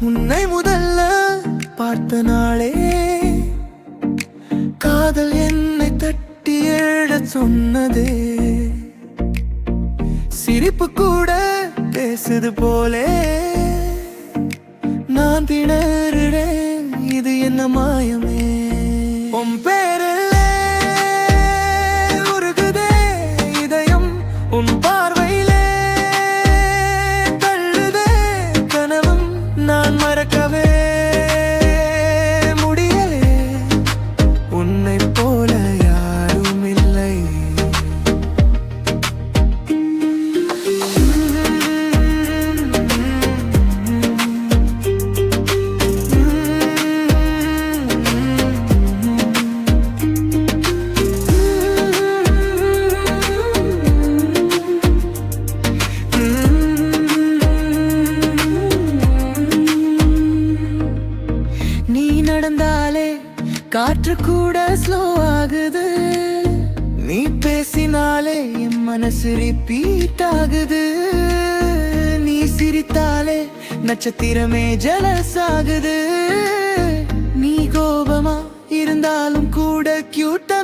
உன்னை முதல்ல பார்த்த நாளே காதல் என்னை தட்டி எழச் சொன்னதே. சிரிப்பு கூட பேசுது போலே நான் திணறுறேன், இது என்ன மாயமே? உன் பேரிலே உருகுதே இதயம், உன் பார்வையிலே தள்ளுதே கனவும், நான் மறக்கவே முடியலே. உன்னை போல யாரும் இல்லை. நீ நடந்தாலே காற்று கூட ஸ்லோ ஆகுது, நீ பேசினாலே என் மனசு ரிப்பீட் ஆகுது, நீ சிரித்தாலே நட்சத்திரமே ஜலஸ் ஆகுது, நீ கோபமா இருந்தாலும் கூட கியூட்டா